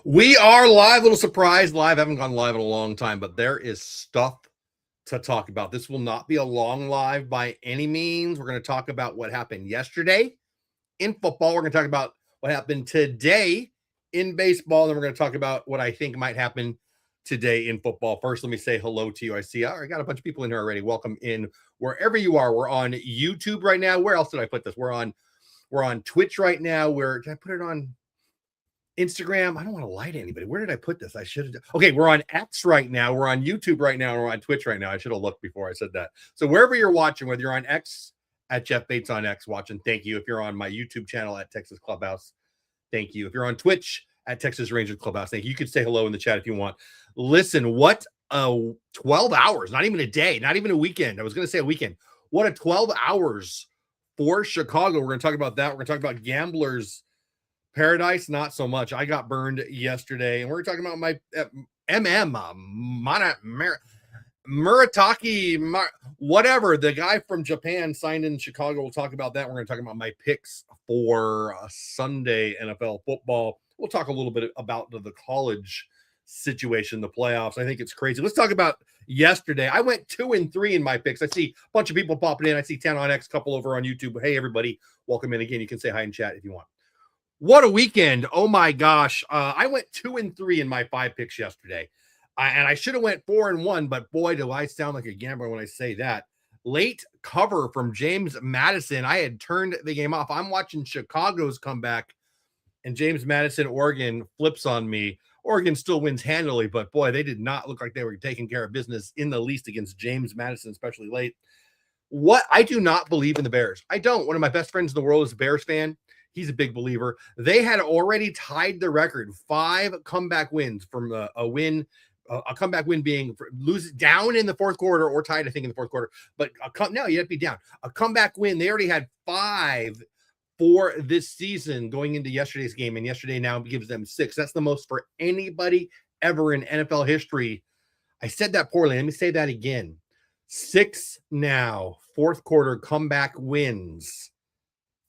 We are live, little surprise live. Haven't gone live in a long time, but there is stuff to talk about. This will not be a long live by any means. We're going to talk about what happened yesterday in football. We're going to talk about what happened today in baseball. Then we're going to talk about what I think might happen today in football. First, let me say hello to you. I see I got a bunch of people in here already. Welcome in wherever you are. We're on YouTube right now. Where else did I put this? We're on Twitch right now. Did I put it on Instagram? I don't want to lie to anybody. Where did I put this? I should have. Okay, we're on X right now. We're on YouTube right now. We're on Twitch right now. I should have looked before I said that. So wherever you're watching, whether you're on X at Jeff Bates on X watching, thank you. If you're on my YouTube channel at Texas Clubhouse, thank you. If you're on Twitch at Texas Rangers Clubhouse, thank you. You can say hello in the chat if you want. Listen, what 12 hours, not even a day, not even a weekend. I was going to say a weekend. What a 12 hours for Chicago. We're going to talk about that. We're going to talk about gamblers paradise, not so much. I got burned yesterday, and we're talking about my Murataki, whatever. The guy from Japan signed in Chicago. We'll talk about that. We're going to talk about my picks for Sunday NFL football. We'll talk a little bit about the college situation, the playoffs. I think it's crazy. Let's talk about yesterday. I went 2-3 in my picks. I see a bunch of people popping in. I see 10 on X, couple over on YouTube. Hey, everybody, welcome in again. You can say hi in chat if you want. What a weekend. Oh my gosh. I went 2-3 in my 5 picks yesterday. And I should have went 4-1, but boy, do I sound like a gambler when I say that. Late cover from James Madison. I had turned the game off. I'm watching Chicago's comeback, and James Madison, Oregon, flips on me. Oregon still wins handily, but boy, they did not look like they were taking care of business in the least against James Madison, especially late. What? I do not believe in the Bears. I don't. One of my best friends in the world is a Bears fan. He's a big believer. They had already tied the record, 5 comeback wins from a comeback win being lose down in the fourth quarter or tied, I think, in the fourth quarter. But no, you have to be down. A comeback win. They already had 5 for this season going into yesterday's game, and yesterday now gives them 6. That's the most for anybody ever in NFL history. I said that poorly. Let me say that again. 6 now, fourth quarter comeback wins.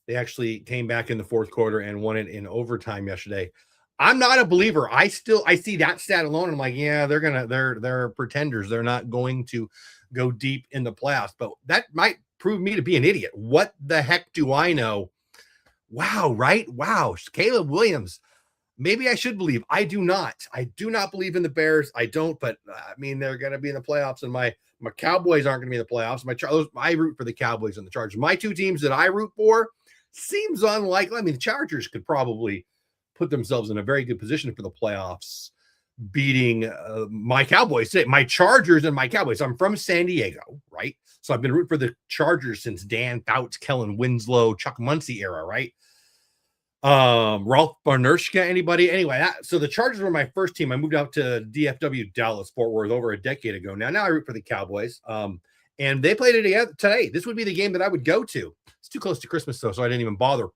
They actually came back in the fourth quarter and won it in overtime yesterday. I'm not a believer. I see that stat alone. I'm like, yeah, they're pretenders. They're not going to go deep in the playoffs, but that might prove me to be an idiot. What the heck do I know? Wow, right? Wow. Caleb Williams. Maybe I should believe. I do not. I do not believe in the Bears. I don't, but I mean, they're going to be in the playoffs, and my Cowboys aren't going to be in the playoffs. I root for the Cowboys and the Chargers. My 2 teams that I root for seems unlikely. I mean, the Chargers could probably put themselves in a very good position for the playoffs, beating my Cowboys, my Chargers and my Cowboys. I'm from San Diego, right? So I've been rooting for the Chargers since Dan Fouts, Kellen Winslow, Chuck Muncie era, right? Ralph Barnershka, anybody? Anyway, so the Chargers were my first team. I moved out to DFW, Dallas, Fort Worth over a decade ago. Now I root for the Cowboys. And they played it today. This would be the game that I would go to. It's too close to Christmas, though, so I didn't even bother.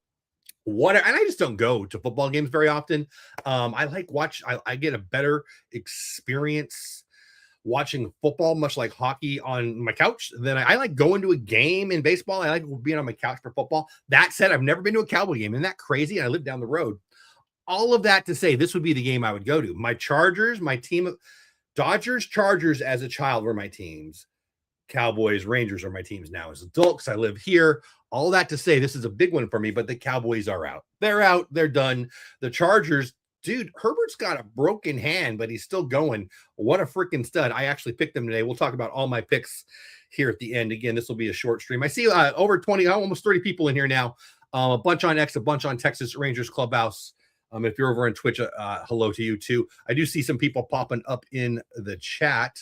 And I just don't go to football games very often. I get a better experience watching football, much like hockey, on my couch than I like going to a game in baseball. I like being on my couch for football. That said, I've never been to a Cowboy game. Isn't that crazy? I live down the road. All of that to say, this would be the game I would go to. My Chargers, my team, Dodgers, Chargers as a child were my teams. Cowboys, Rangers are my teams now as adults. I live here. All that to say, this is a big one for me, but the Cowboys are out. They're out. They're done. The Chargers, dude, Herbert's got a broken hand, but he's still going. What a freaking stud. I actually picked them today. We'll talk about all my picks here at the end. Again, this will be a short stream. I see over 20, almost 30 people in here now. A bunch on X, a bunch on Texas Rangers Clubhouse. If you're over on Twitch, hello to you too. I do see some people popping up in the chat.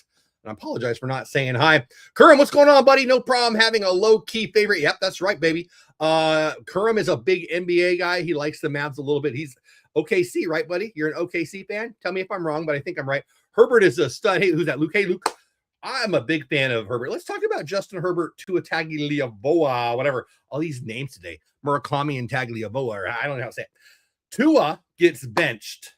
I apologize for not saying hi. Kurum, what's going on, buddy? No problem having a low-key favorite. Yep, that's right, baby. Kurum is a big NBA guy. He likes the Mavs a little bit. He's OKC, right, buddy? You're an OKC fan? Tell me if I'm wrong, but I think I'm right. Herbert is a stud. Hey, who's that? Luke? Hey, Luke. I'm a big fan of Herbert. Let's talk about Justin Herbert, Tua Tagovailoa, whatever. All these names today. Murakami and Tagovailoa. I don't know how to say it. Tua gets benched.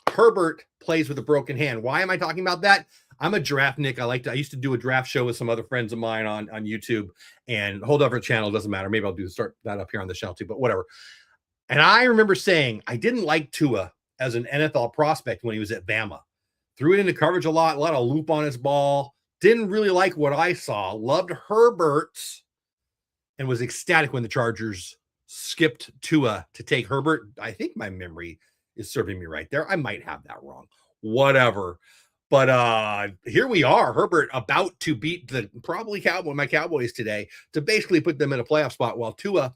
Herbert plays with a broken hand. Why am I talking about that? I'm a draft Nick. I used to do a draft show with some other friends of mine on YouTube, and hold over channel. Doesn't matter. Maybe I'll start that up here on the channel too, but whatever. And I remember saying I didn't like Tua as an NFL prospect when he was at Bama. Threw it into coverage a lot of loop on his ball. Didn't really like what I saw. Loved Herbert and was ecstatic when the Chargers skipped Tua to take Herbert. I think my memory is serving me right there. I might have that wrong. Whatever. But here we are. Herbert about to beat my Cowboys today to basically put them in a playoff spot, while Tua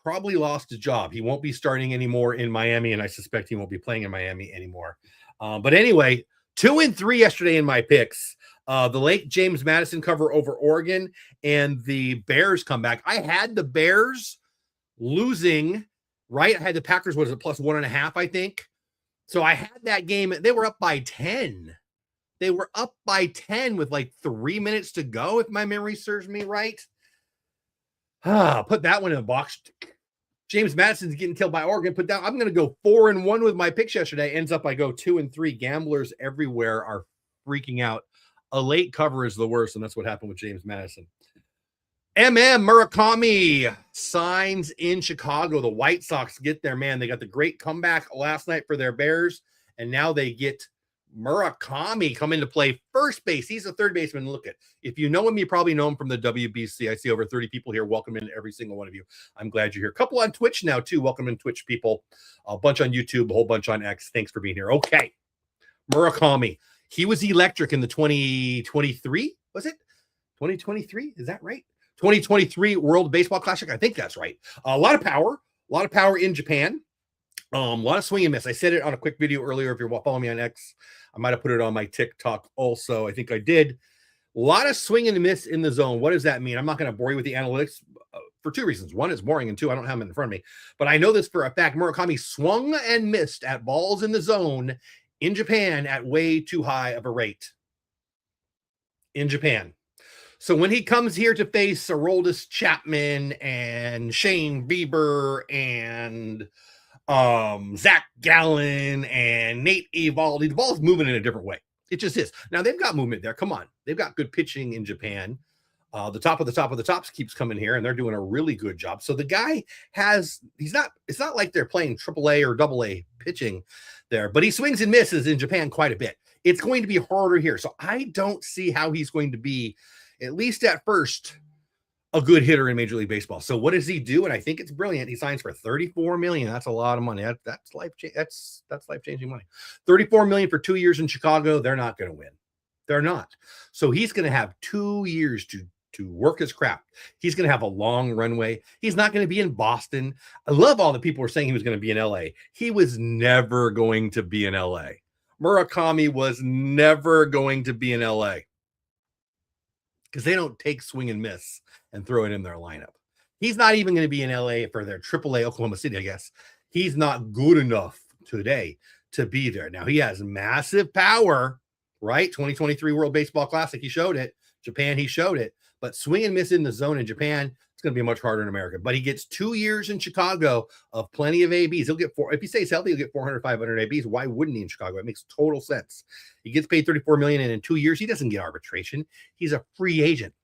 probably lost his job. He won't be starting anymore in Miami, and I suspect he won't be playing in Miami anymore. But anyway, 2-3 yesterday in my picks. The late James Madison cover over Oregon and the Bears come back. I had the Bears losing, right? I had the Packers, what is it, plus 1.5, I think. So I had that game. They were up by 10. They were up by 10 with like 3 minutes to go, if my memory serves me right. Put that one in a box. James Madison's getting killed by Oregon. I'm going to go 4-1 with my picks yesterday. Ends up I go 2-3. Gamblers everywhere are freaking out. A late cover is the worst, and that's what happened with James Madison. Murakami signs in Chicago. The White Sox get their man. They got the great comeback last night for their Bears, and now they get Murakami coming to play first base. He's a third baseman. Look at, if you know him, you probably know him from the WBC. I see over 30 people here. Welcome in, every single one of you. I'm glad you're here. A couple on Twitch now too. Welcome in, Twitch people. A bunch on YouTube, a whole bunch on X. Thanks for being here. Okay, Murakami. He was electric in the 2023. Was it 2023? Is that right? 2023 World Baseball Classic. I think that's right. A lot of power in Japan. A lot of swing and miss. I said it on a quick video earlier. If you're following me on X, I might have put it on my TikTok also. I think I did. A lot of swing and miss in the zone. What does that mean? I'm not going to bore you with the analytics for two reasons. One, it's boring, and two, I don't have them in front of me. But I know this for a fact. Murakami swung and missed at balls in the zone in Japan at way too high of a rate. In Japan. So when he comes here to face Aroldis Chapman and Shane Bieber and Zach Gallen and Nate Eovaldi, the ball's moving in a different way. It just is. Now they've got movement there. Come on. They've got good pitching in Japan. The top of the tops keeps coming here, and they're doing a really good job. So the guy it's not like they're playing AAA or AA pitching there, but he swings and misses in Japan quite a bit. It's going to be harder here. So I don't see how he's going to be, at least at first, a good hitter in Major League Baseball. So what does he do? And I think it's brilliant. He signs for $34 million. That's a lot of money. That's life-changing money. $34 million for 2 years in Chicago. They're not going to win. They're not. So he's going to have 2 years to work his craft. He's going to have a long runway. He's not going to be in Boston. I love all the people who are saying he was going to be in LA. He was never going to be in LA. Murakami was never going to be in LA because they don't take swing and miss and throw it in their lineup. He's not even going to be in LA for their AAA Oklahoma City, I guess. He's not good enough today to be there. Now, he has massive power, right? 2023 World Baseball Classic, he showed it. Japan, he showed it. But swing and miss in the zone in Japan, it's going to be much harder in America. But he gets 2 years in Chicago of plenty of ABs. He'll get if he stays healthy, he'll get 400, 500 ABs. Why wouldn't he in Chicago? It makes total sense. He gets paid $34 million, and in 2 years, he doesn't get arbitration. He's a free agent.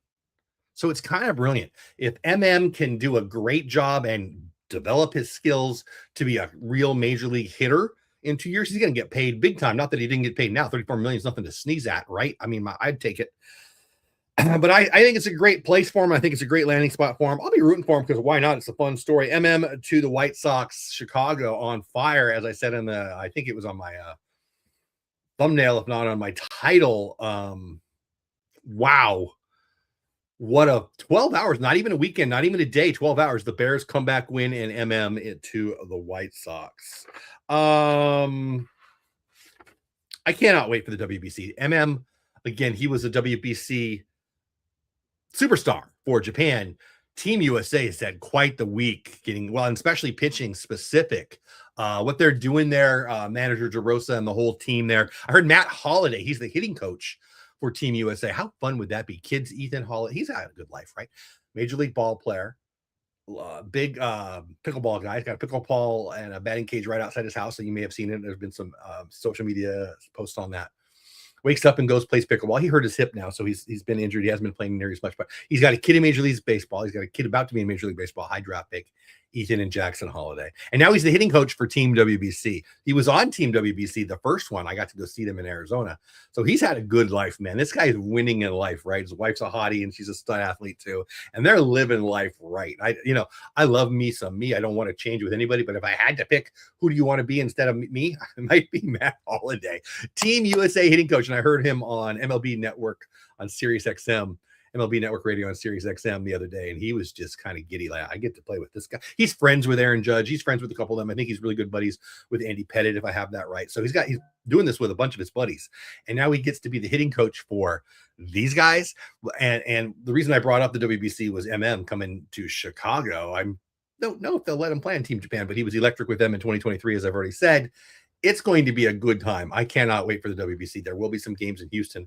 So it's kind of brilliant. If can do a great job and develop his skills to be a real major league hitter in 2 years, he's going to get paid big time. Not that he didn't get paid now. $34 million is nothing to sneeze at, right? I mean, I'd take it. But I think it's a great place for him. I think it's a great landing spot for him. I'll be rooting for him because why not? It's a fun story. To the White Sox, Chicago on fire, as I said I think it was on my thumbnail, if not on my title. Wow. What a 12 hours, not even a weekend, not even a day, 12 hours. The Bears come back win and to the White Sox. I cannot wait for the WBC. Again, he was a WBC superstar for Japan. Team USA has had quite the week and especially pitching specific. What they're doing there, manager DeRosa and the whole team there. I heard Matt Holliday, he's the hitting coach for Team USA. How fun would that be? Kids, Ethan Holliday, he's had a good life, right? Major league ball player, big pickleball guy. He's got a pickleball and a batting cage right outside his house. So you may have seen it. There's been some social media posts on that. Wakes up and goes plays pickleball. He hurt his hip now, so he's been injured. He hasn't been playing near as much, but he's got a kid in Major League Baseball. He's got a kid about to be in Major League Baseball, high draft pick. Ethan and Jackson Holiday. And now he's the hitting coach for Team WBC. He was on Team WBC, the first one. I got to go see them in Arizona. So he's had a good life, man. This guy is winning in life, right? His wife's a hottie and she's a stud athlete too. And they're living life right. I love me some me. I don't want to change with anybody, but if I had to pick who do you want to be instead of me, it might be Matt Holiday, Team USA hitting coach. And I heard him on MLB Network on Sirius XM. MLB Network Radio on Sirius XM the other day, and he was just kind of giddy. Like, I get to play with this guy. He's friends with Aaron Judge. He's friends with a couple of them. I think he's really good buddies with Andy Pettit, if I have that right. So he's doing this with a bunch of his buddies, and now he gets to be the hitting coach for these guys. And the reason I brought up the WBC was coming to Chicago. I don't know if they'll let him play on Team Japan, but he was electric with them in 2023, as I've already said. It's going to be a good time. I cannot wait for the WBC. There will be some games in Houston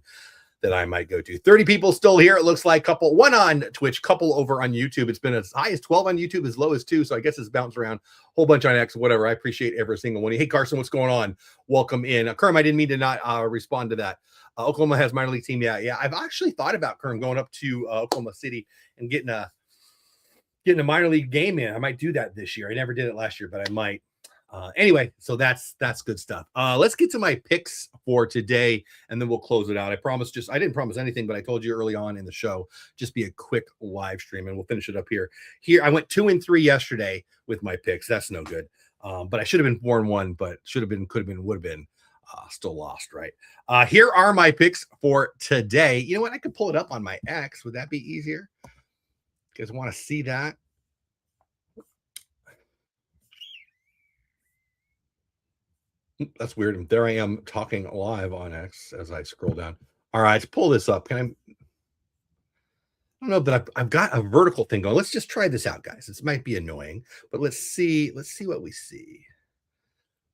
that I might go to. 30 people still here. It looks like one on Twitch, couple over on YouTube. It's been as high as 12 on YouTube, as low as 2. So I guess it's bounced around a whole bunch on X, whatever. I appreciate every single one. Hey, Carson, what's going on? Welcome in. Kerm, I didn't mean to not respond to that. Oklahoma has minor league team. Yeah. I've actually thought about Kerm going up to Oklahoma City and getting a minor league game in. I might do that this year. I never did it last year, but I might. Anyway, so that's good stuff. Let's get to my picks for today, and then we'll close it out. I didn't promise anything, but I told you early on in the show, just be a quick live stream, and we'll finish it up here. I went 2-3 yesterday with my picks. That's no good. But I should have been 4-1, but should have been, could have been, would have been. Still lost, right? Here are my picks for today. You know what? I could pull it up on my X. Would that be easier? You guys want to see that? That's weird. And there I am talking live on X as I scroll down. All right, let's pull this up. I don't know that I've got a vertical thing going. Let's just try this out, guys. This might be annoying, but let's see what we see.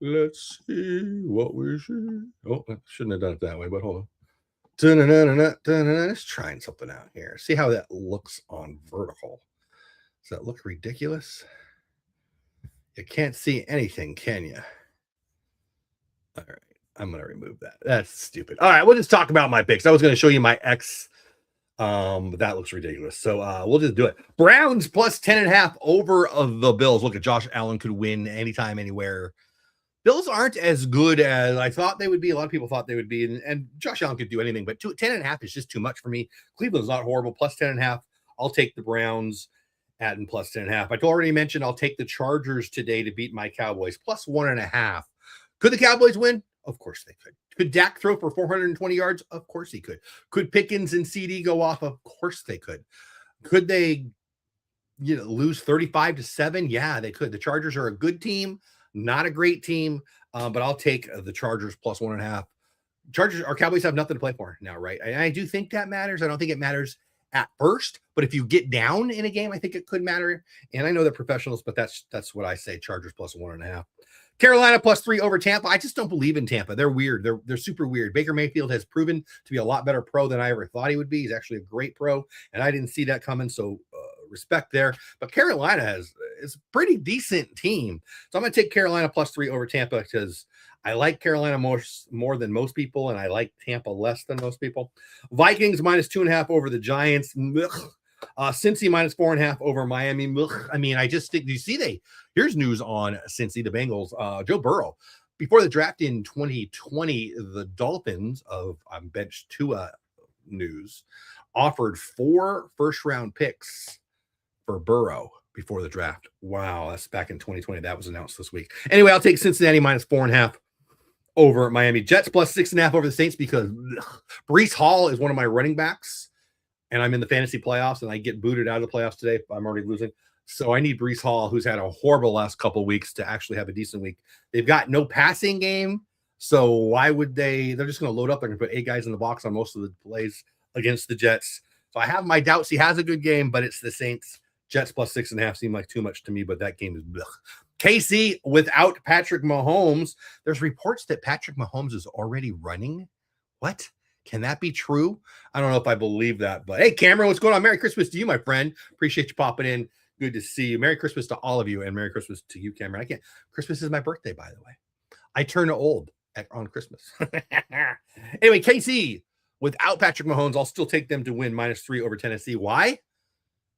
Let's see what we see. Oh, I shouldn't have done it that way, but hold on. Let's try something out here. See how that looks on vertical. Does that look ridiculous? You can't see anything, can you? All right, I'm going to remove that. That's stupid. All right, we'll just talk about my picks. I was going to show you my X, but that looks ridiculous. So we'll just do it. Browns plus 10.5 over the Bills. Look, at Josh Allen could win anytime, anywhere. Bills aren't as good as I thought they would be. A lot of people thought they would be, and Josh Allen could do anything, but 10.5 is just too much for me. Cleveland's not horrible. Plus 10.5. I'll take the Browns at and plus 10.5. I already mentioned I'll take the Chargers today to beat my Cowboys. Plus 1.5. Could the Cowboys win? Of course they could. Could Dak throw for 420 yards? Of course he could. Could Pickens and CD go off? Of course they could. Could they, lose 35-7? Yeah, they could. The Chargers are a good team, not a great team, but I'll take the Chargers plus 1.5. Cowboys have nothing to play for now, right? And I do think that matters. I don't think it matters at first, but if you get down in a game, I think it could matter. And I know they're professionals, but that's what I say. Chargers plus 1.5. Carolina plus 3 over Tampa. I just don't believe in Tampa. They're weird. They're super weird. Baker Mayfield has proven to be a lot better pro than I ever thought he would be. He's actually a great pro, and I didn't see that coming. So respect there. But Carolina is a pretty decent team. So I'm going to take Carolina plus 3 over Tampa because I like Carolina more than most people, and I like Tampa less than most people. Vikings minus 2.5 over the Giants. Cincy minus 4.5 over Miami. I mean, I just think, here's news on Cincy, the Bengals. Joe Burrow, before the draft in 2020, the Dolphins of bench Tua news offered 4 first-round picks for Burrow before the draft. Wow, that's back in 2020. That was announced this week. Anyway, I'll take Cincinnati minus 4.5 over Miami. Jets plus 6.5 over the Saints because Breece Hall is one of my running backs, and I'm in the fantasy playoffs, and I get booted out of the playoffs today. I'm already losing. So I need Breece Hall, who's had a horrible last couple of weeks, to actually have a decent week. They've got no passing game, so why would they? They're just going to load up. They're going to put 8 guys in the box on most of the plays against the Jets. So I have my doubts. He has a good game, but it's the Saints. Jets plus 6.5 seem like too much to me, but that game is blech. KC without Patrick Mahomes. There's reports that Patrick Mahomes is already running. What? Can that be true? I don't know if I believe that, but hey, Cameron, what's going on? Merry Christmas to you, my friend. Appreciate you popping in. Good to see you. Merry Christmas to all of you, and Merry Christmas to you, Cameron. Christmas is my birthday, by the way. I turn old on Christmas. Anyway, KC without Patrick Mahomes, I'll still take them to win minus 3 over Tennessee. Why?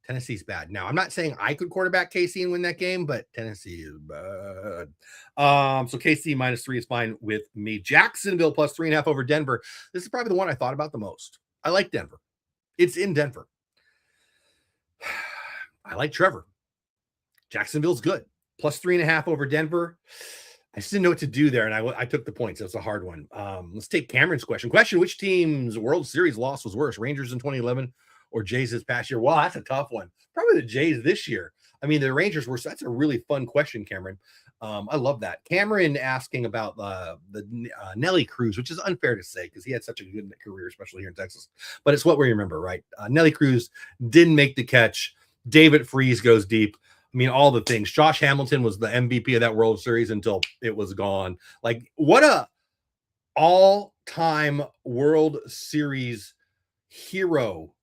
Tennessee's bad. Now, I'm not saying I could quarterback KC and win that game, but Tennessee is bad. So KC -3 is fine with me. Jacksonville +3.5 over Denver. This is probably the one I thought about the most. I like Denver. It's in Denver. I like Trevor. Jacksonville's good. +3.5 over Denver. I just didn't know what to do there, and I took the points. That's a hard one. Let's take Cameron's question. Which team's World Series loss was worse, Rangers in 2011 or Jays this past year? Well, that's a tough one. Probably the Jays this year. I mean, the Rangers were. That's a really fun question, Cameron. I love that. Cameron asking about the Nelly Cruz, which is unfair to say because he had such a good career, especially here in Texas. But it's what we remember, right? Nelly Cruz didn't make the catch. David Freese goes deep. I mean, all the things. Josh Hamilton was the MVP of that World Series until it was gone. Like, what a all-time World Series hero,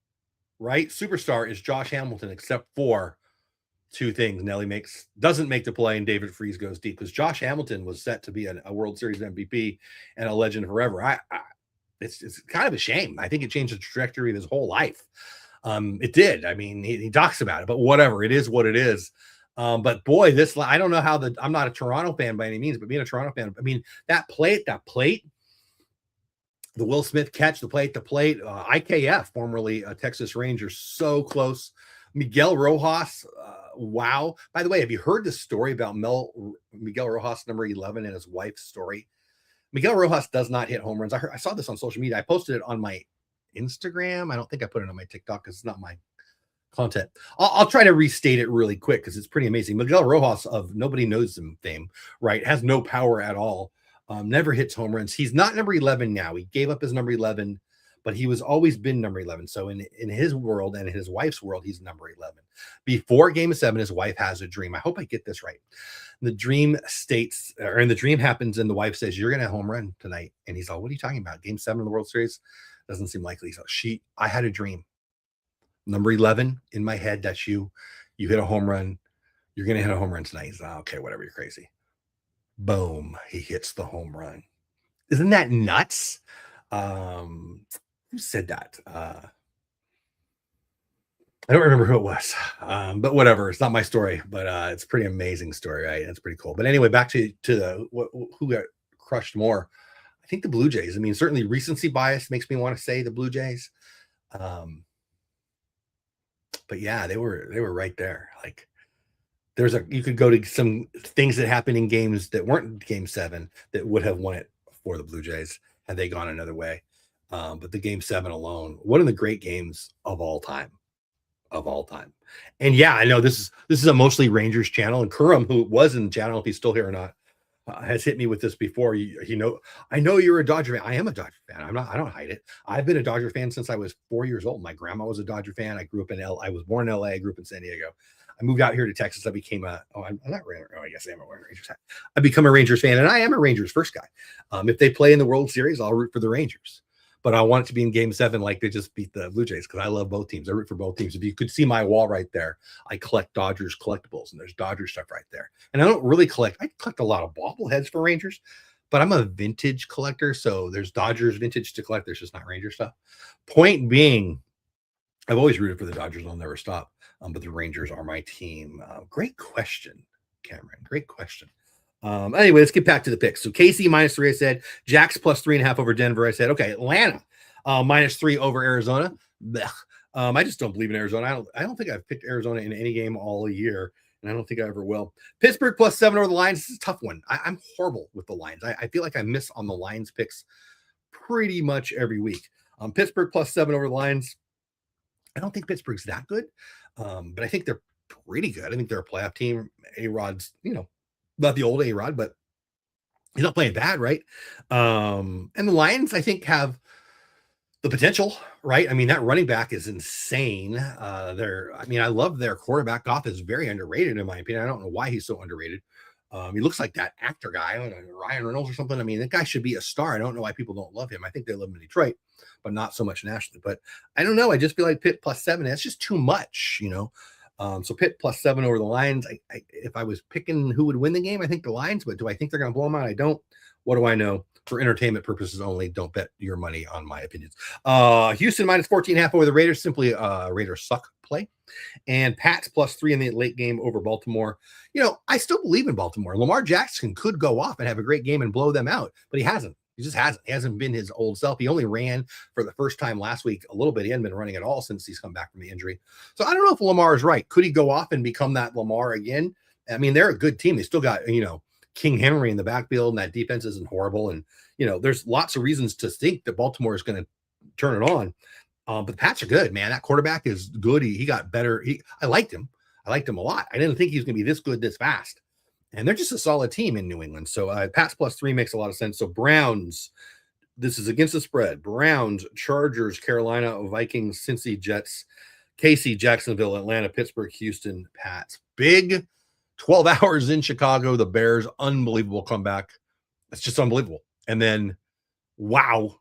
right? Superstar is Josh Hamilton, except for two things. Nelly doesn't make the play, and David Freese goes deep because Josh Hamilton was set to be a World Series MVP and a legend forever. It's kind of a shame. I think it changed the trajectory of his whole life. It did. I mean, he talks about it, but whatever. It is what it is. But boy, I don't know how I'm not a Toronto fan by any means, but being a Toronto fan, I mean, that plate, the Will Smith catch, the plate, IKF, formerly Texas Rangers, so close. Miguel Rojas, wow. By the way, have you heard the story about Miguel Rojas, number 11, and his wife's story? Miguel Rojas does not hit home runs. I saw this on social media. I posted it on my Instagram. I don't think I put it on my TikTok because it's not my content. I'll try to restate it really quick because it's pretty amazing. Miguel Rojas of Nobody Knows Him fame, right? Has no power at all. Never hits home runs. He's not number 11 now. He gave up his number 11, but he was always been number 11. So in his world and in his wife's world, he's number 11. Before Game 7, his wife has a dream. I hope I get this right. The dream the dream happens, and the wife says, "You're going to home run tonight." And he's like, "What are you talking about? Game 7 of the World Series? Doesn't seem likely." So I had a dream. Number 11 in my head, that's you. You hit a home run. You're going to hit a home run tonight. He's like, "Okay, whatever, you're crazy." Boom. He hits the home run. Isn't that nuts? Who said that? I don't remember who it was, but whatever. It's not my story, but it's a pretty amazing story, right? It's pretty cool. But anyway, back to who got crushed more. I think the Blue Jays. I mean, certainly recency bias makes me want to say the Blue Jays. But yeah, they were right there. Like you could go to some things that happened in games that weren't Game 7 that would have won it for the Blue Jays had they gone another way. But the Game 7 alone, one of the great games of all time. And yeah, I know this is a mostly Rangers channel, and Kurum, who was in the channel, if he's still here or not, has hit me with this before. I know you're a Dodger fan. I am a Dodger fan. I don't hide it. I've been a Dodger fan since I was 4 years old. My grandma was a Dodger fan. I grew up I was born in LA. I grew up in San Diego. I moved out here to Texas. I became I guess I am a Rangers fan. I become a Rangers fan, and I am a Rangers first guy. If they play in the World Series, I'll root for the Rangers. But I want it to be in Game 7 like they just beat the Blue Jays because I love both teams. I root for both teams. If you could see my wall right there, I collect Dodgers collectibles, and there's Dodgers stuff right there. And I don't really collect. I collect a lot of bobbleheads for Rangers, but I'm a vintage collector, so there's Dodgers vintage to collect. There's just not Ranger stuff. Point being, I've always rooted for the Dodgers. I'll never stop. But the Rangers are my team. Great question, Cameron. Great question. Anyway, let's get back to the picks. So KC -3, I said. Jacks +3.5 over Denver. I said, okay, Atlanta -3 over Arizona. I just don't believe in Arizona. I don't think I've picked Arizona in any game all year, and I don't think I ever will. Pittsburgh +7 over the Lions. This is a tough one. I'm horrible with the Lions. I feel like I miss on the Lions picks pretty much every week. Pittsburgh +7 over the Lions. I don't think Pittsburgh's that good, but I think they're pretty good. I think they're a playoff team. A-Rod's, not the old A-Rod, but he's not playing bad, right? And the Lions, I think, have the potential, right? I mean, that running back is insane. I love their quarterback. Goff is very underrated, in my opinion. I don't know why he's so underrated. He looks like that actor guy, Ryan Reynolds or something. I mean, that guy should be a star. I don't know why people don't love him. I think they love him in Detroit, but not so much nationally. But I don't know. I just feel like Pitt +7, that's just too much, So Pitt +7 over the Lions. If I was picking who would win the game, I think the Lions, but do I think they're going to blow them out? I don't. What do I know? for entertainment purposes only. Don't bet your money on my opinions. Houston minus 14.5 over the Raiders. Simply Raiders suck play. And Pats +3 in the late game over Baltimore. I still believe in Baltimore. Lamar Jackson could go off and have a great game and blow them out, but he hasn't. He just hasn't. He hasn't been his old self. He only ran for the first time last week a little bit. He hadn't been running at all since he's come back from the injury. So I don't know if Lamar is right. Could he go off and become that Lamar again? I mean, they're a good team. They still got, King Henry in the backfield, and that defense isn't horrible. And, there's lots of reasons to think that Baltimore is going to turn it on. But the Pats are good, man. That quarterback is good. He got better. I liked him. I liked him a lot. I didn't think he was going to be this good this fast. And they're just a solid team in New England. So Pats +3 makes a lot of sense. So Browns, this is against the spread. Browns, Chargers, Carolina, Vikings, Cincy, Jets, KC, Jacksonville, Atlanta, Pittsburgh, Houston, Pats. Big 12 hours in Chicago. The Bears, unbelievable comeback. It's just unbelievable. And then, wow.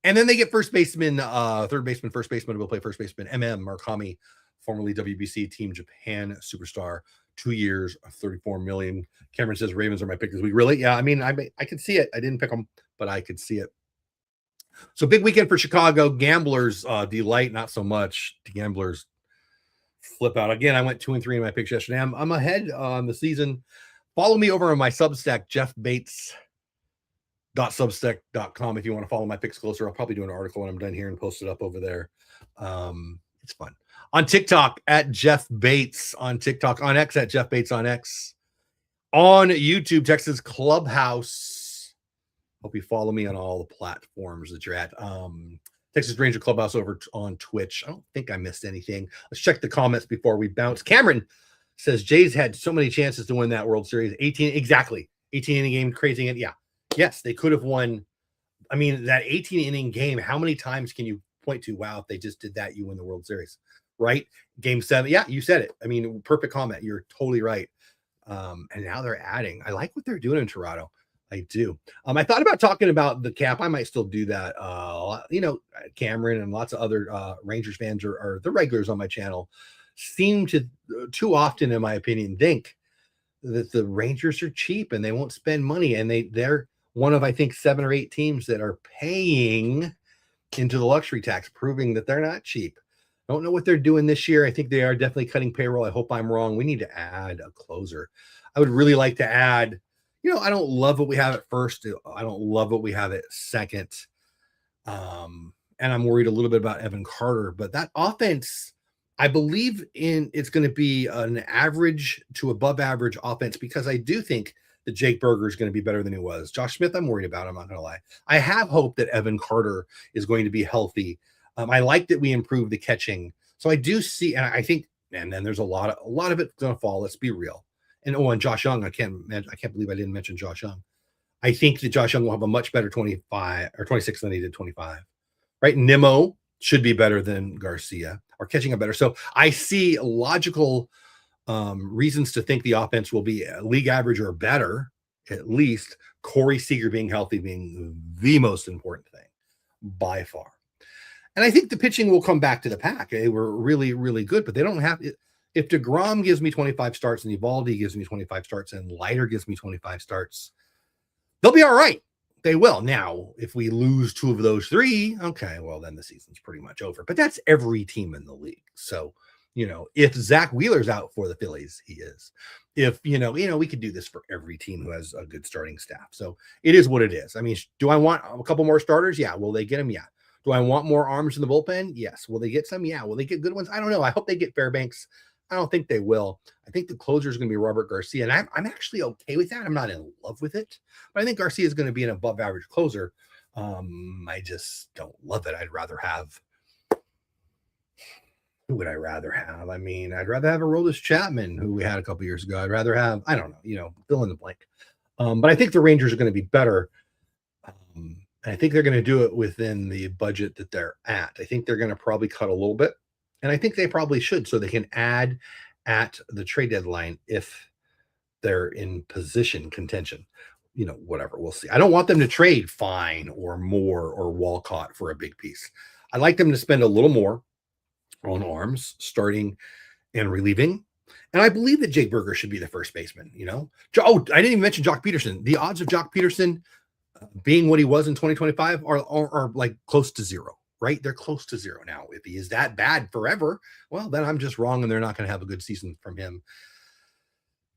And then they get third baseman, first baseman to go play first baseman, Murakami, formerly WBC Team Japan superstar. 2 years, 34 million. Cameron says Ravens are my pick this week. Really? Yeah, I mean, I could see it. I didn't pick them, but I could see it. So big weekend for Chicago. Gamblers delight, not so much. The Gamblers flip out. Again, I went 2-3 in my picks yesterday. I'm ahead on the season. Follow me over on my Substack, jeffbates.substack.com if you want to follow my picks closer. I'll probably do an article when I'm done here and post it up over there. It's fun. On TikTok at Jeff Bates on TikTok, on X at Jeff Bates on X, on YouTube, Texas Clubhouse. Hope you follow me on all the platforms that you're at. Texas Ranger Clubhouse over on Twitch. I don't think I missed anything. Let's check the comments before we bounce. Cameron says Jays had so many chances to win that World Series. 18 inning game, crazy. And yeah, yes, they could have won. I mean, that 18 inning game, how many times can you point to, wow, if they just did that, you win the World Series? Right? Game 7. Yeah, you said it. I mean, perfect comment. You're totally right. And now they're adding. I like what they're doing in Toronto. I do. I thought about talking about the cap. I might still do that. Cameron and lots of other Rangers fans are the regulars on my channel seem to too often, in my opinion, think that the Rangers are cheap and they won't spend money. And they're one of, I think, 7 or 8 teams that are paying into the luxury tax, proving that they're not cheap. I don't know what they're doing this year. I think they are definitely cutting payroll. I hope I'm wrong. We need to add a closer. I would really like to add, I don't love what we have at first. I don't love what we have at second. And I'm worried a little bit about Evan Carter, but that offense, I believe it's going to be an average to above average offense, because I do think that Jake Berger is going to be better than he was. Josh Smith, I'm worried about. I'm not going to lie. I have hope that Evan Carter is going to be healthy. I like that we improved the catching. So I do see, and I think, and then there's a lot of it's going to fall. Let's be real. And Josh Young, I can't believe I didn't mention Josh Young. I think that Josh Young will have a much better 25 or 26 than he did 25. Right? Nimmo should be better than Garcia, or catching a better. So I see logical reasons to think the offense will be league average or better, at least. Corey Seager being healthy being the most important thing by far. And I think the pitching will come back to the pack. They were really, really good, but they don't have it. If DeGrom gives me 25 starts and Evaldi gives me 25 starts and Leiter gives me 25 starts, they'll be all right. They will. Now, if we lose 2 of those 3, okay, well, then the season's pretty much over. But that's every team in the league. So, if Zach Wheeler's out for the Phillies, he is. If, we could do this for every team who has a good starting staff. So it is what it is. I mean, do I want a couple more starters? Yeah. Will they get them? Yeah. Do I want more arms in the bullpen? Yes. Will they get some? Yeah. Will they get good ones? I don't know. I hope they get Fairbanks. I don't think they will. I think the closer is going to be Robert Garcia, and I'm actually okay with that. I'm not in love with it, but I think Garcia is going to be an above average closer. I just don't love it. I'd rather have, who would I rather have? I mean, I'd rather have Aroldis Chapman, who we had a couple years ago. I'd rather have, I don't know, fill in the blank. But I think the Rangers are going to be better. I think they're going to do it within the budget that they're at. I think they're going to probably cut a little bit, and I think they probably should, so they can add at the trade deadline if they're in position contention. Whatever, we'll see. I don't want them to trade Fine or Moore or Walcott for a big piece. I'd like them to spend a little more on arms, starting and relieving. And I believe that Jake Berger should be the first baseman. I didn't even mention Jock Peterson. The odds of Jock Peterson being what he was in 2025 are like close to zero, right? They're close to zero now. If he is that bad forever, well, then I'm just wrong and they're not going to have a good season from him.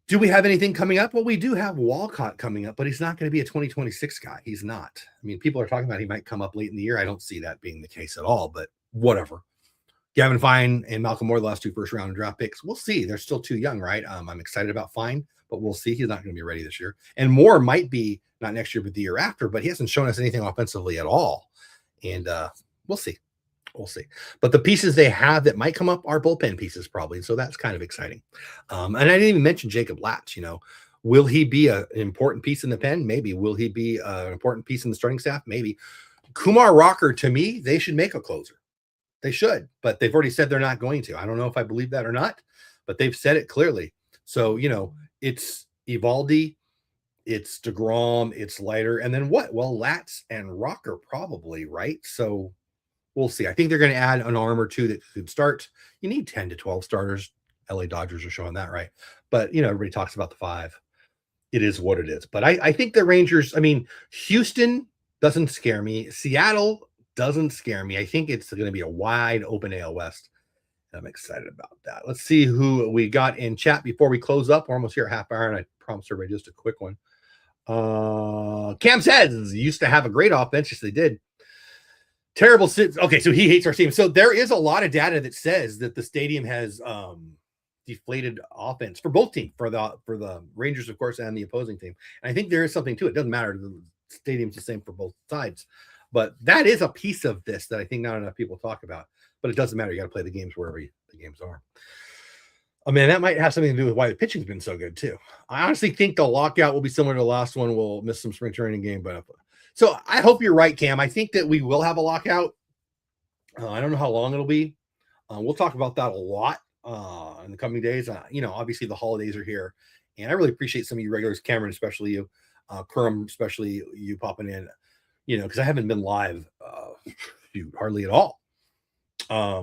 Do we have anything coming up? Well, we do have Walcott coming up, but he's not going to be a 2026 guy. He's not. I mean, people are talking about he might come up late in the year. I don't see that being the case at all, but whatever. Gavin Fine and Malcolm Moore, the last 2 first-round draft picks. We'll see. They're still too young, right? I'm excited about Fine, but we'll see. He's not going to be ready this year. And Moore might be not next year, but the year after, but he hasn't shown us anything offensively at all. And we'll see. We'll see. But the pieces they have that might come up are bullpen pieces probably. So that's kind of exciting. And I didn't even mention Jacob Latch, will he be an important piece in the pen? Maybe. Will he be an important piece in the starting staff? Maybe. Kumar Rocker, to me, they should make a closer. They should, but they've already said they're not going to. I don't know if I believe that or not, but they've said it clearly. So, it's Evaldi, it's DeGrom, it's Leiter, and then what? Well, Latz and Rocker probably, right? So we'll see. I think they're going to add an arm or two that could start. You need 10 to 12 starters. LA Dodgers are showing that, right? But, everybody talks about the 5. It is what it is. But I think the Rangers, Houston doesn't scare me. Seattle doesn't scare me. I think it's going to be a wide open AL West. I'm excited about that. Let's see who we got in chat before we close up. We're almost here a half hour, and I promised everybody just a quick one. Cam says used to have a great offense. Yes, they did. Terrible. Okay, so he hates our team. So there is a lot of data that says that the stadium has deflated offense for both teams, for the Rangers, of course, and the opposing team. And I think there is something to it. It doesn't matter. The stadium's the same for both sides. But that is a piece of this that I think not enough people talk about. But it doesn't matter. You got to play the games wherever the games are. That might have something to do with why the pitching's been so good, too. I honestly think the lockout will be similar to the last one. We'll miss some spring training game. So I hope you're right, Cam. I think that we will have a lockout. I don't know how long it'll be. We'll talk about that a lot in the coming days. Obviously the holidays are here. And I really appreciate some of you regulars, Cameron, especially you, Kerm, especially you popping in. Because I haven't been live hardly at all. But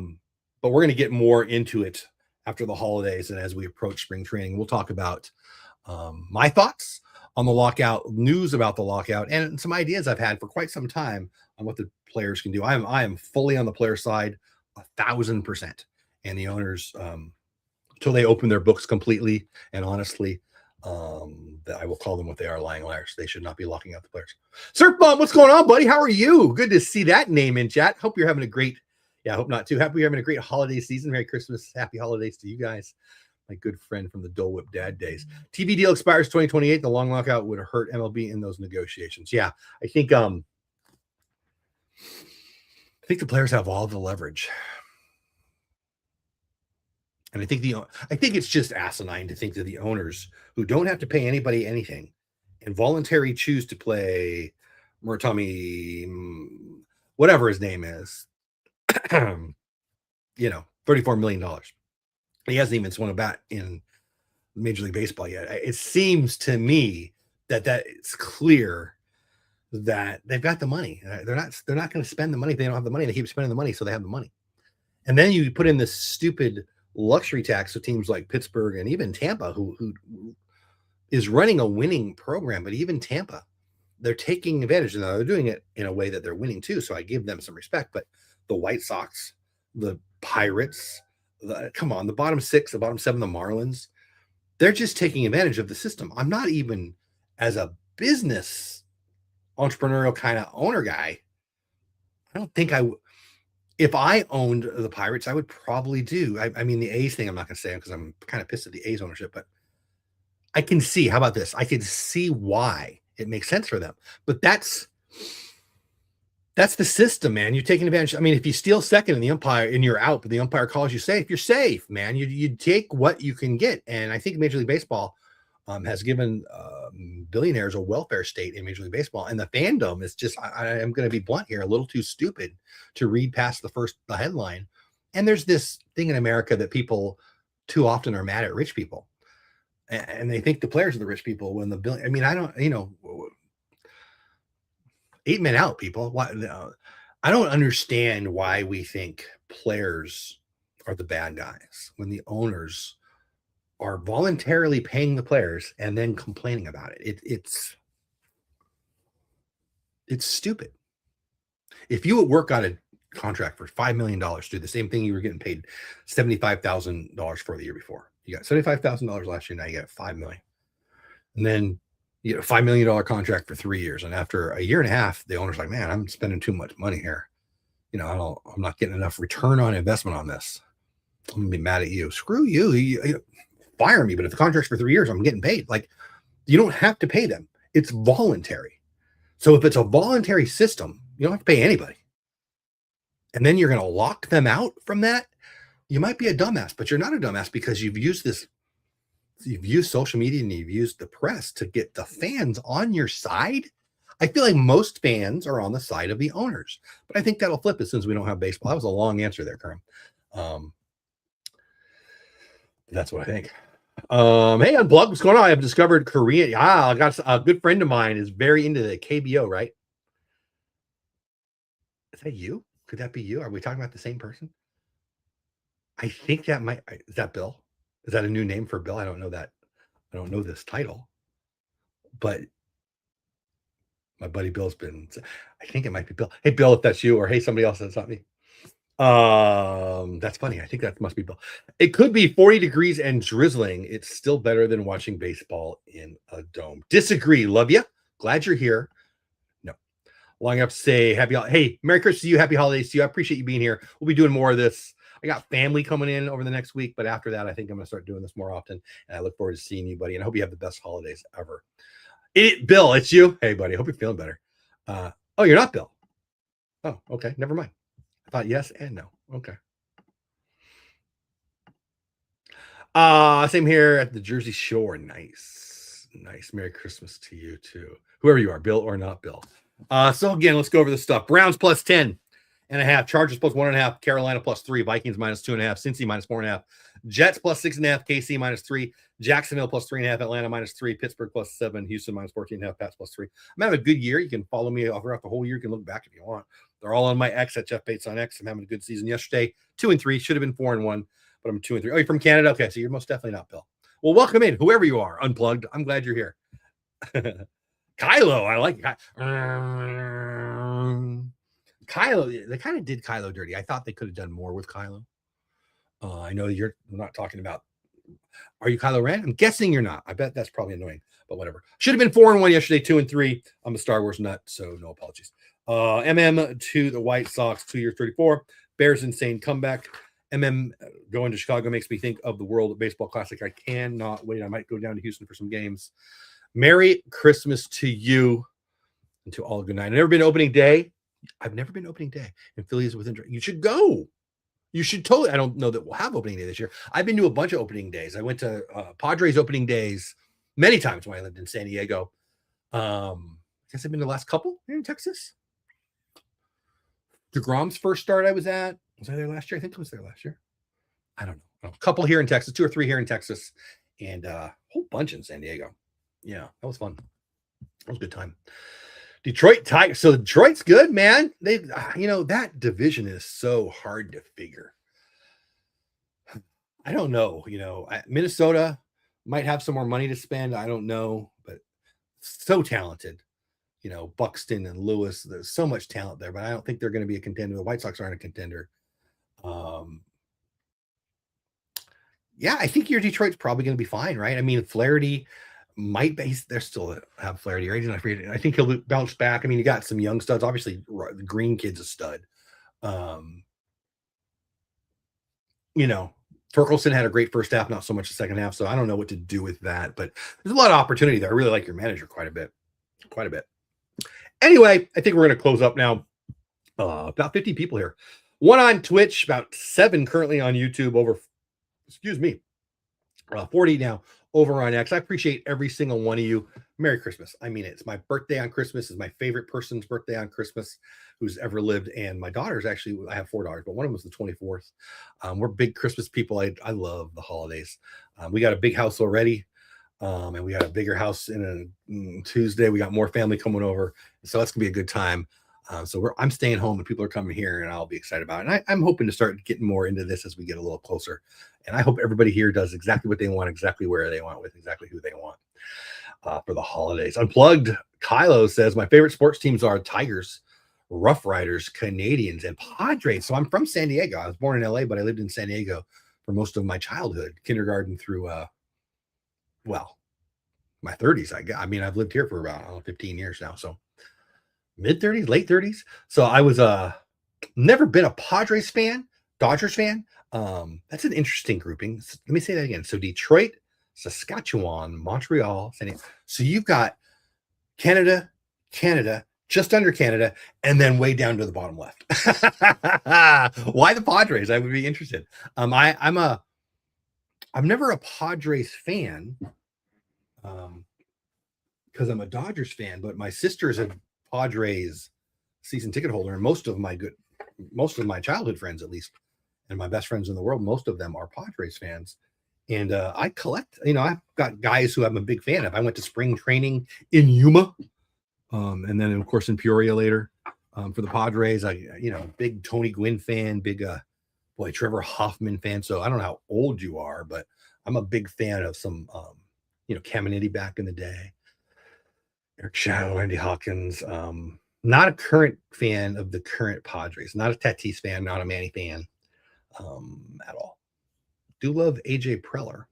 we're going to get more into it after the holidays and as we approach spring training. We'll talk about my thoughts on the lockout, news about the lockout, and some ideas I've had for quite some time on what the players can do. I am fully on the player side, 1,000%. And the owners, until they open their books completely and honestly, that I will call them what they are, lying liars. They should not be locking out the players. Surf Bomb, what's going on, buddy? How are you? Good to see that name in chat. Hope you're having a great, I hope not too. Happy you're having a great holiday season. Merry Christmas. Happy holidays to you guys. My good friend from the Dole Whip Dad days. TV deal expires 2028. The long lockout would hurt MLB in those negotiations. Yeah, I think the players have all the leverage. And I think it's just asinine to think that the owners who don't have to pay anybody anything and voluntarily choose to play Muratami, whatever his name is, $34 million. He hasn't even swung a bat in Major League Baseball yet. It seems to me that it's clear that they've got the money. They're not going to spend the money if they don't have the money. They keep spending the money so they have the money. And then you put in this stupid luxury tax of teams like Pittsburgh and even Tampa, who is running a winning program, but even Tampa, they're taking advantage. And they're doing it in a way that they're winning too. So I give them some respect. But the White Sox, the Pirates, the bottom 6, the bottom 7, the Marlins, they're just taking advantage of the system. I'm not even, as a business entrepreneurial kind of owner guy, I don't think if I owned the Pirates, I would probably do. I mean, the A's thing, I'm not going to say because I'm kind of pissed at the A's ownership, but I can see, how about this? I can see why it makes sense for them. But that's the system, man. You're taking advantage. I mean, if you steal second in the umpire and you're out, but the umpire calls you safe, you're safe, man. You take what you can get. And I think Major League Baseball has given billionaires a welfare state in Major League Baseball. And the fandom is just, I am going to be blunt here, a little too stupid to read past the headline. And there's this thing in America that people too often are mad at rich people. And they think the players are the rich people when the billion. I mean, I don't, 8 men out, people. Why? I don't understand why we think players are the bad guys when the owners are voluntarily paying the players and then complaining about it. It's It's stupid. If you at work got a contract for $5 million to do the same thing you were getting paid $75,000 for the year before, you got $75,000 last year. Now you got $5 million, and then you get a $5 million contract for 3 years. And after a year and a half, the owner's like, man, I'm spending too much money here. I'm not getting enough return on investment on this. I'm gonna be mad at you. Screw you. You fire me. But if the contract's for 3 years, I'm getting paid. Like, you don't have to pay them. It's voluntary. So if it's a voluntary system, you don't have to pay anybody. And then you're going to lock them out from that. You might be a dumbass, but you're not a dumbass because you've used social media and you've used the press to get the fans on your side. I feel like most fans are on the side of the owners, but I think that'll flip as soon as we don't have baseball. That was a long answer there, Kerm. That's what I think. Hey, Unplugged, what's going on? I've discovered Korean. I got a good friend of mine is very into the KBO, right? Is that you? Could that be you? Are we talking about the same person? I think that is that Bill? Is that a new name for Bill? I don't know that. I don't know this title, but my buddy Bill's I think it might be Bill. Hey, Bill, if that's you, or hey, somebody else that's not me. That's funny. I think that must be Bill. It could be 40 degrees and drizzling. It's still better than watching baseball in a dome. Disagree. Love you. Glad you're here. No. Long enough to say hey, Merry Christmas to you. Happy holidays to you. I appreciate you being here. We'll be doing more of this. I got family coming in over the next week, but after that, I think I'm going to start doing this more often. And I look forward to seeing you, buddy. And I hope you have the best holidays ever. Bill, it's you. Hey, buddy. I hope you're feeling better. Oh, you're not Bill. Oh, okay. Never mind. I thought yes and no. Okay. Same here at the Jersey Shore. Nice. Merry Christmas to you too. Whoever you are, Bill or not Bill. So again, let's go over this stuff. Browns plus 10.5. Chargers plus 1.5. Carolina plus 3. Vikings minus 2.5. Cincy minus 4.5. Jets plus 6.5. KC minus 3. Jacksonville plus 3.5. Atlanta minus 3. Pittsburgh plus 7. Houston minus 14.5. Pats plus 3. I'm having a good year. You can follow me throughout the whole year. You can look back if you want. They're all on my X at Jeff Bates on X. I'm having a good season yesterday. 2-3. Should have been 4-1, but I'm 2-3. Oh, you're from Canada? Okay, so you're most definitely not Bill. Well, welcome in, whoever you are. Unplugged. I'm glad you're here. Kylo, I like Kylo. They kind of did Kylo dirty. I thought they could have done more with Kylo. I know you're not talking about. Are you Kylo Ren? I'm guessing you're not. I bet that's probably annoying, but whatever. Should have been 4-1 yesterday, 2-3. I'm a Star Wars nut, so no apologies. To the White Sox, 2 years, 34. Bears insane comeback. Going to Chicago makes me think of the World Baseball Classic. I cannot wait. I might go down to Houston for some games. Merry Christmas to you and to all. Good night. I've never been opening day. I've never been opening day. And Philly is within. You should go. You should totally. I don't know that we'll have opening day this year. I've been to a bunch of opening days. I went to Padres opening days many times when I lived in San Diego. I guess I've been to the last couple here in Texas. DeGrom's first start I was at. Was I there last year? I think I was there last year. I don't know. A couple here in Texas, 2 or 3 here in Texas, and a whole bunch in San Diego. Yeah, that was fun. That was a good time. Detroit Tigers. So Detroit's good, man. They, that division is so hard to figure. I don't know. Minnesota might have some more money to spend. I don't know, but so talented. Buxton and Lewis. There's so much talent there, but I don't think they're going to be a contender. The White Sox aren't a contender. I think your Detroit's probably going to be fine, right? I mean, Flaherty might be. They're still have Flaherty, right? I think he'll bounce back. I mean, you got some young studs. Obviously, the Green kid's a stud. Torkelson had a great first half, not so much the second half. So I don't know what to do with that, but there's a lot of opportunity there. I really like your manager quite a bit. Anyway, I think we're going to close up now. About 50 people here. 1 on Twitch, about 7 currently on YouTube, 40 now over on X. I appreciate every single one of you. Merry Christmas. I mean, it's my birthday on Christmas. It's my favorite person's birthday on Christmas who's ever lived. And my daughter's actually, I have 4 daughters, but one of them was the 24th. We're big Christmas people. I love the holidays. We got a big house already. And we got a bigger house in Tuesday. We got more family coming over. So that's gonna be a good time. I'm staying home and people are coming here and I'll be excited about it. And I'm hoping to start getting more into this as we get a little closer. And I hope everybody here does exactly what they want, exactly where they want, with exactly who they want for the holidays. Unplugged Kylo says my favorite sports teams are Tigers, Rough Riders, Canadians, and Padres. So I'm from San Diego. I was born in LA, but I lived in San Diego for most of my childhood, kindergarten through well, my 30s. I mean, I've lived here for about 15 years now. So mid 30s, late 30s. So I was never been a Padres fan, Dodgers fan. That's an interesting grouping. Let me say that again. So Detroit, Saskatchewan, Montreal, San Diego. So you've got Canada, just under Canada, and then way down to the bottom left. Why the Padres? I would be interested. I'm never a Padres fan, because I'm a Dodgers fan, but my sister's a Padres season ticket holder, and most of my childhood friends, at least, and my best friends in the world, most of them are Padres fans. And I collect, I've got guys who I'm a big fan of. I went to spring training in Yuma, and then of course in Peoria later, for the Padres. Big Tony Gwynn fan, big Trevor Hoffman fan. So I don't know how old you are, but I'm a big fan of some Caminiti back in the day, Eric Shadow, Andy Hawkins. Not a current fan of the current Padres, not a Tatis fan, not a Manny fan at all. Do love AJ Preller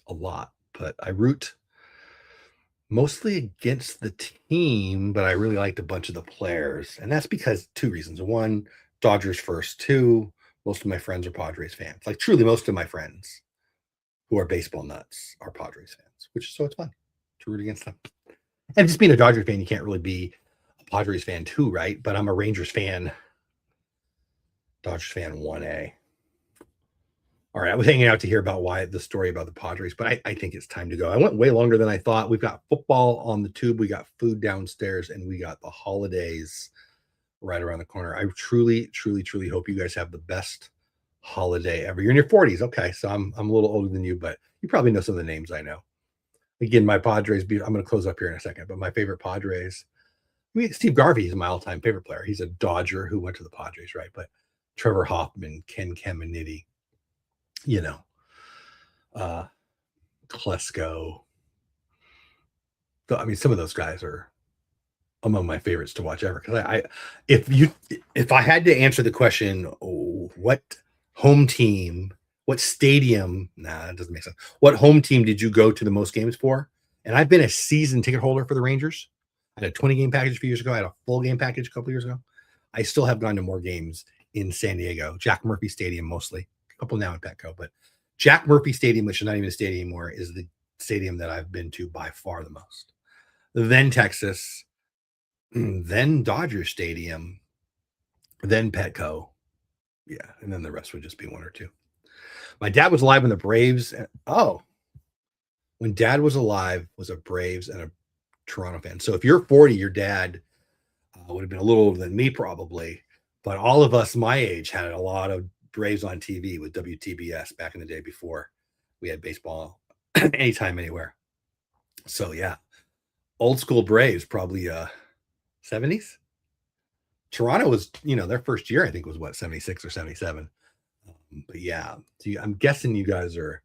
a lot, but I root mostly against the team, but I really liked a bunch of the players. And that's because two reasons. One, Dodgers first. Two, most of my friends are Padres fans. Like truly most of my friends who are baseball nuts are Padres fans, so it's fun to root against them. And just being a Dodgers fan, you can't really be a Padres fan too, right? But I'm a Rangers fan, Dodgers fan 1A. All right, I was hanging out to hear about the story about the Padres, but I think it's time to go. I went way longer than I thought. We've got football on the tube, we got food downstairs, and we got the holidays right around the corner. I truly, truly, truly hope you guys have the best holiday ever. You're in your 40s, okay? So I'm a little older than you, but you probably know some of the names I know. Again, my Padres. I'm going to close up here in a second, but my favorite Padres. Steve Garvey is my all-time favorite player. He's a Dodger who went to the Padres, right? But Trevor Hoffman, Ken Caminiti, Klesko. Some of those guys are among my favorites to watch ever. Because if I had to answer the question, what home team, what stadium? Nah, that doesn't make sense. What home team did you go to the most games for? And I've been a season ticket holder for the Rangers. I had a 20-game package a few years ago. I had a full game package a couple years ago. I still have gone to more games in San Diego, Jack Murphy Stadium mostly. A couple now in Petco, but Jack Murphy Stadium, which is not even a stadium anymore, is the stadium that I've been to by far the most. Then Texas, then Dodger Stadium, then Petco. Yeah, and then the rest would just be one or two. My dad was alive when the Braves. When dad was alive, was a Braves and a Toronto fan. So if you're 40, your dad would have been a little older than me probably. But all of us my age had a lot of Braves on TV with WTBS back in the day before we had baseball anytime, anywhere. So yeah, old school Braves, probably 70s. Toronto was, their first year I think was 76 or 77. But yeah, so I'm guessing you guys are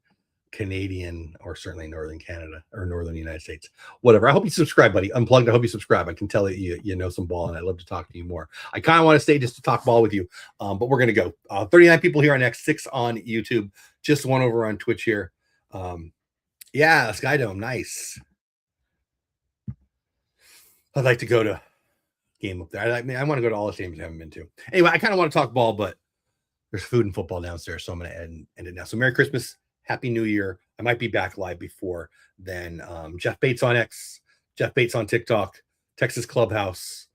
Canadian or certainly Northern Canada or Northern United States, whatever. I hope you subscribe, buddy. Unplugged. I hope you subscribe. I can tell that you know some ball, and I'd love to talk to you more. I kind of want to stay just to talk ball with you, but we're gonna go. 39 people here on X, 6 on YouTube, just one over on Twitch here. Yeah, Skydome, nice. I'd like to go to game up there. I want to go to all the games I haven't been to. Anyway, I kind of want to talk ball, but there's food and football downstairs, so I'm going to end it now. So Merry Christmas, Happy New Year. I might be back live before then. Jeff Bates on X, Jeff Bates on TikTok, Texas Clubhouse,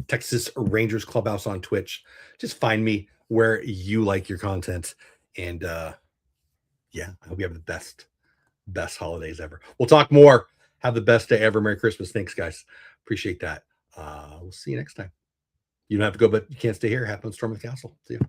Texas Rangers Clubhouse on Twitch. Just find me where you like your content. And yeah, I hope you have the best holidays ever. We'll talk more. Have the best day ever. Merry Christmas. Thanks, guys. Appreciate that. We'll see you next time. You don't have to go, but you can't stay here. Have fun storming the castle. See you.